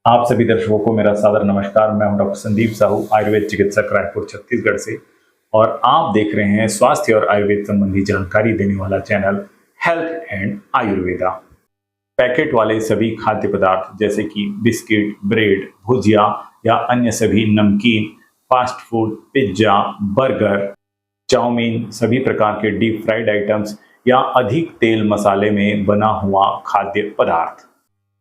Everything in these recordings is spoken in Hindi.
आप सभी दर्शकों को मेरा सादर नमस्कार। मैं हूं डॉक्टर संदीप साहू, आयुर्वेद चिकित्सक, रायपुर छत्तीसगढ़ से। और आप देख रहे हैं स्वास्थ्य और आयुर्वेद संबंधी जानकारी देने वाला channel health and Ayurveda. Packet वाले सभी खाद्य पदार्थ जैसे कि बिस्किट, ब्रेड, भुजिया या अन्य सभी नमकीन, fast food, pizza, burger, chowmein, सभी प्रकार के डीप फ्राइड आइटम्स या अधिक तेल मसाले में बना हुआ खाद्य पदार्थ,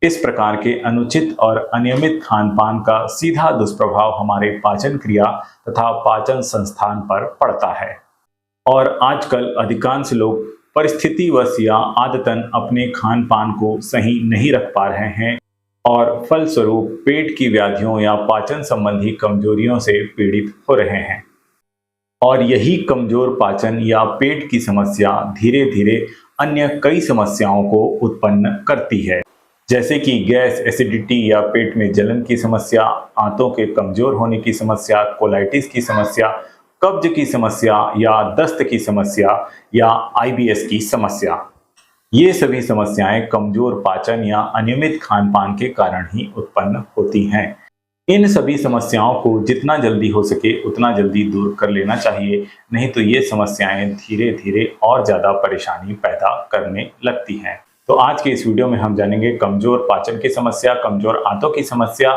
इस प्रकार के अनुचित और अनियमित खान पान का सीधा दुष्प्रभाव हमारे पाचन क्रिया तथा पाचन संस्थान पर पड़ता है। और आजकल अधिकांश लोग परिस्थितिवश या आदतन अपने खान पान को सही नहीं रख पा रहे हैं और फलस्वरूप पेट की व्याधियों या पाचन संबंधी कमजोरियों से पीड़ित हो रहे हैं। और यही कमजोर पाचन या पेट की समस्या धीरे धीरे अन्य कई समस्याओं को उत्पन्न करती है, जैसे कि गैस, एसिडिटी या पेट में जलन की समस्या, आंतों के कमजोर होने की समस्या, कोलाइटिस की समस्या, कब्ज की समस्या या दस्त की समस्या या आईबीएस की समस्या। ये सभी समस्याएं कमजोर पाचन या अनियमित खान पान के कारण ही उत्पन्न होती हैं। इन सभी समस्याओं को जितना जल्दी हो सके उतना जल्दी दूर कर लेना चाहिए, नहीं तो ये समस्याएं धीरे धीरे और ज्यादा परेशानी पैदा करने लगती हैं। तो आज के इस वीडियो में हम जानेंगे कमजोर पाचन की समस्या, कमजोर आंतों की समस्या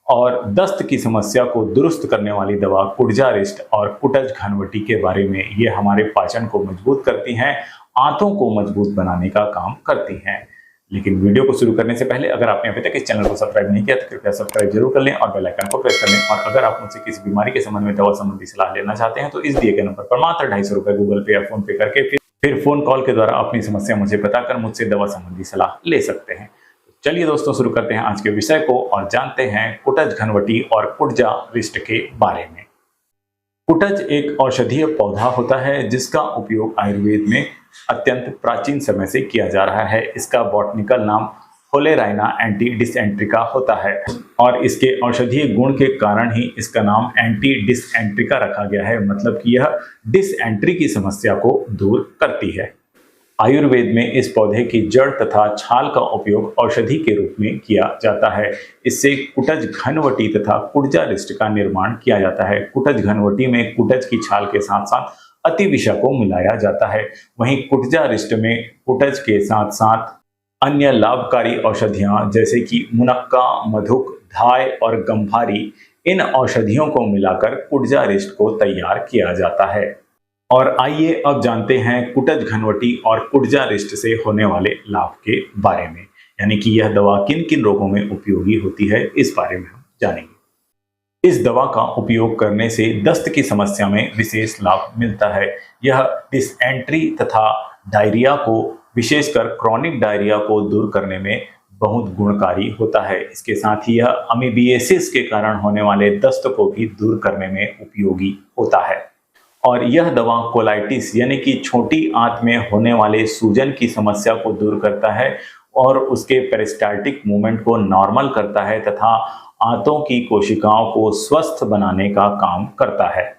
और दस्त की समस्या को दुरुस्त करने वाली दवा कुडजारिस्ट और कुटज घनवटी के बारे में। ये हमारे पाचन को मजबूत करती हैं, आंतों को मजबूत बनाने का काम करती हैं। लेकिन वीडियो को शुरू करने से पहले अगर आपने अभी तक इस चैनल को सब्सक्राइब नहीं किया तो कृपया सब्सक्राइब जरूर कर लें और बेल आइकन को प्रेस कर लें। और अगर आप मुझसे किसी बीमारी के संबंध में दवा संबंधी सलाह लेना चाहते हैं तो इस दिए गए नंबर पर मात्र 250 रुपए गूगल पे या फोन पे करके फिर फोन कॉल के द्वारा अपनी समस्या मुझे बताकर मुझसे दवा संबंधी सलाह ले सकते हैं। चलिए दोस्तों, शुरू करते हैं आज के विषय को और जानते हैं कुटज घनवटी और कुडजारिस्ट के बारे में। कुटज एक औषधीय पौधा होता है जिसका उपयोग आयुर्वेद में अत्यंत प्राचीन समय से किया जा रहा है। इसका बॉटनिकल नाम होलेराइना एंटी डिसेंट्रिका होता है और इसके औषधीय गुण के कारण ही इसका नाम एंटी डिसेंट्रिका रखा गया है, मतलब कि यह डिसेंट्री की समस्या को दूर करती है। आयुर्वेद में इस पौधे की जड़ तथा छाल का उपयोग औषधि के रूप में किया जाता है। इससे कुटज घनवटी तथा कुडजारिस्ट का निर्माण किया जाता है। कुटज घनवटी में कुटज की छाल के साथ साथ अतिविषा को मिलाया जाता है, वहीं कुडजारिस्ट में कुटज के साथ साथ अन्य लाभकारी औषधियां जैसे कि मुनक्का, मधुक, धाय और गंभारी, इन औषधियों को मिलाकर कुडजारिस्ट को तैयार किया जाता है। और आइए अब जानते हैं कुटज घनवटी और कुडजारिस्ट से होने वाले लाभ के बारे में, यानी कि यह दवा किन किन रोगों में उपयोगी होती है, इस बारे में हम जानेंगे। इस दवा का उपयोग करने से दस्त की समस्या में विशेष लाभ मिलता है। यह डिसेंट्री तथा डायरिया को, विशेषकर क्रॉनिक डायरिया को दूर करने में बहुत गुणकारी होता है। इसके साथ ही यह अमीबिएसिस के कारण होने वाले दस्त को भी दूर करने में उपयोगी होता है। और यह दवा कोलाइटिस यानी कि छोटी आंत में होने वाले सूजन की समस्या को दूर करता है और उसके पेरिस्टाल्टिक मूवमेंट को नॉर्मल करता है तथा आंतों की कोशिकाओं को स्वस्थ बनाने का काम करता है।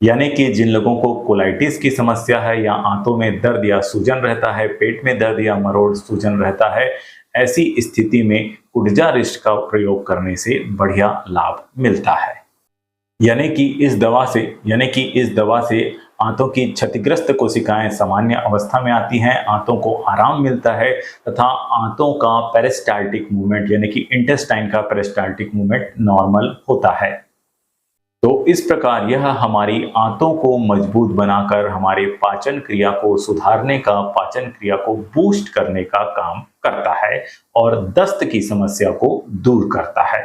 यानी कि जिन लोगों को कोलाइटिस की समस्या है या आंतों में दर्द या सूजन रहता है, पेट में दर्द या मरोड़ सूजन रहता है, ऐसी स्थिति में कुडजारिस्ट का प्रयोग करने से बढ़िया लाभ मिलता है। यानी कि इस दवा से आंतों की क्षतिग्रस्त कोशिकाएं सामान्य अवस्था में आती हैं, आंतों को आराम मिलता है तथा आंतों का पेरिस्टाल्टिक मूवमेंट यानी कि इंटेस्टाइन का पेरिस्टाल्टिक मूवमेंट नॉर्मल होता है। तो इस प्रकार यह हमारी आंतों को मजबूत बनाकर हमारे पाचन क्रिया को सुधारने का, पाचन क्रिया को बूस्ट करने का काम करता है और दस्त की समस्या को दूर करता है।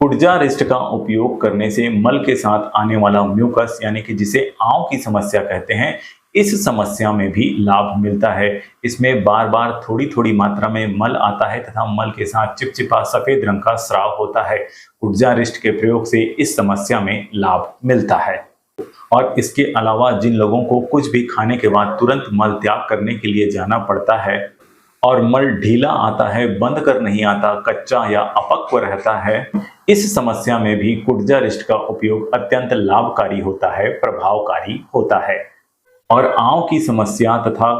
कुडजारिस्ट का उपयोग करने से मल के साथ आने वाला म्यूकस यानी कि जिसे आंव की समस्या कहते हैं, इस समस्या में भी लाभ मिलता है। इसमें बार बार थोड़ी थोड़ी मात्रा में मल आता है तथा मल के साथ चिपचिपा सफेद रंग का स्राव होता है। कुडजारिस्ट के प्रयोग से इस समस्या में लाभ मिलता है। और इसके अलावा जिन लोगों को कुछ भी खाने के बाद तुरंत मल त्याग करने के लिए जाना पड़ता है और मल ढीला आता है, बंद कर नहीं आता, कच्चा या अपक्व रहता है, इस समस्या में भी कुडजारिस्ट का उपयोग अत्यंत लाभकारी होता है, प्रभावकारी होता है। और आंव की समस्या तथा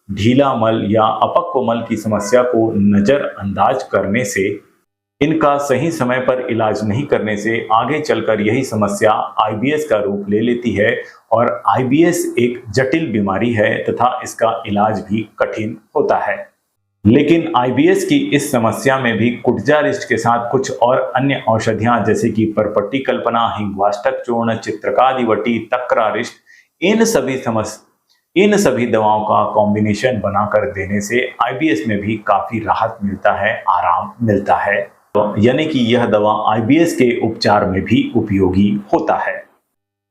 ढीला मल या अपक्व मल की समस्या को नजरअंदाज करने से इनका सही समय पर इलाज नहीं करने से आगे चलकर यही समस्या आईबीएस का रूप ले लेती है और आईबीएस एक जटिल बीमारी है तथा इसका इलाज भी कठिन होता है। लेकिन आईबीएस की इस समस्या में भी कुटजारिष्ट के साथ कुछ और अन्य औषधियां जैसे कि परपट्टी कल्पना, हिंगवाष्टक चूर्ण, चित्रकादिवटी, तक्रारिष्ट, इन सभी दवाओं का कॉम्बिनेशन बनाकर देने से आईबीएस में भी काफी राहत मिलता है, आराम मिलता है। तो यानी कि यह दवा आईबीएस के उपचार में भी उपयोगी होता है।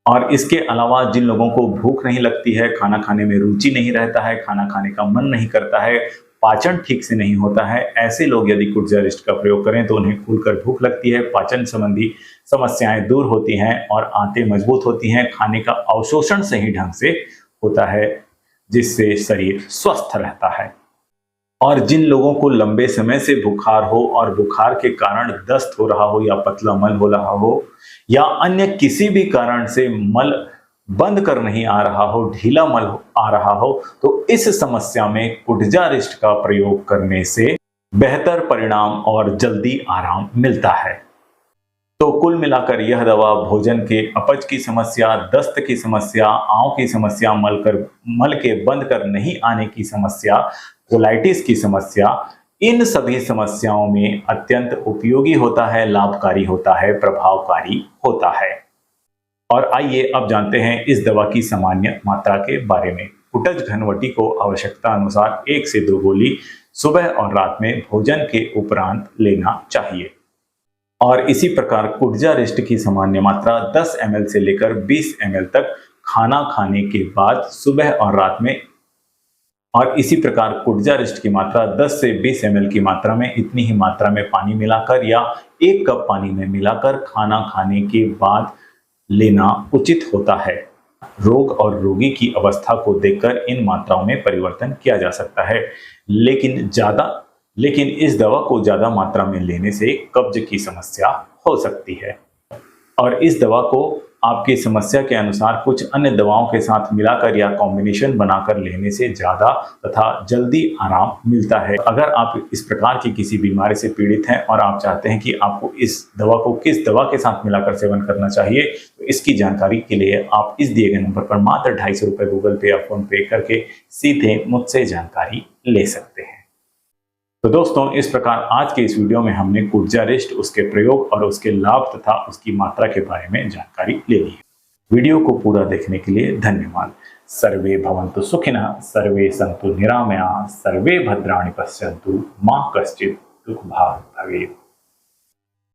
और इसके अलावा जिन लोगों को भूख नहीं लगती है, खाना खाने में रुचि नहीं रहता है, खाना खाने का मन नहीं करता है, पाचन ठीक से नहीं होता है, ऐसे लोग यदि कुटजारिष्ट का प्रयोग करें तो उन्हें खुलकर भूख लगती है, पाचन संबंधी समस्याएं दूर होती हैं और आंतें मजबूत होती हैं, खाने का अवशोषण सही ढंग से होता है जिससे शरीर स्वस्थ रहता है। और जिन लोगों को लंबे समय से बुखार हो और बुखार के कारण दस्त हो रहा हो या पतला मल हो रहा हो या अन्य किसी भी कारण से मल बंद कर नहीं आ रहा हो, ढीला मल आ रहा हो, तो इस समस्या में कुटजारिष्ट का प्रयोग करने से बेहतर परिणाम और जल्दी आराम मिलता है। तो कुल मिलाकर यह दवा भोजन के अपच की समस्या, दस्त की समस्या, आंव की समस्या, मल के बंद कर नहीं आने की समस्या, कोलाइटिस की समस्या, इन सभी समस्याओं में अत्यंत उपयोगी होता है, लाभकारी होता है, प्रभावकारी होता है। और आइए अब जानते हैं इस दवा की सामान्य मात्रा के बारे में। कुटज घनवटी को आवश्यकता अनुसार 1 से 2 गोली सुबह और रात में भोजन के उपरांत लेना चाहिए। और इसी प्रकार कुटजारिष्ट की सामान्य मात्रा 10 ml से लेकर 20 ml तक खाना खाने के बाद सुबह और रात में। और इसी प्रकार कुटजारिष्ट की मात्रा 10 से 20 ml की मात्रा में इतनी ही मात्रा में पानी मिलाकर या 1 कप पानी में मिलाकर खाना खाने के बाद लेना उचित होता है। रोग और रोगी की अवस्था को देखकर इन मात्राओं में परिवर्तन किया जा सकता है, लेकिन इस दवा को ज्यादा मात्रा में लेने से कब्ज की समस्या हो सकती है। और इस दवा को आपकी समस्या के अनुसार कुछ अन्य दवाओं के साथ मिलाकर या कॉम्बिनेशन बनाकर लेने से ज्यादा तथा जल्दी आराम मिलता है। अगर आप इस प्रकार की किसी बीमारी से पीड़ित हैं और आप चाहते हैं कि आपको इस दवा को किस दवा के साथ मिलाकर सेवन करना चाहिए, तो इसकी जानकारी के लिए आप इस दिए गए नंबर पर मात्र 250 रुपये गूगल पे या फोन पे करके सीधे मुझसे जानकारी ले सकते हैं। तो दोस्तों, इस प्रकार आज के इस वीडियो में हमने कुटजारिष्ट, उसके प्रयोग और उसके लाभ तथा उसकी मात्रा के बारे में जानकारी ले ली है। वीडियो को पूरा देखने के लिए धन्यवाद। सर्वे भवन्तु सुखिनः, सर्वे सन्तु निरामयाः, सर्वे भद्राणि पश्यन्तु, मा कश्चित् दुःखभाग् भवेत्।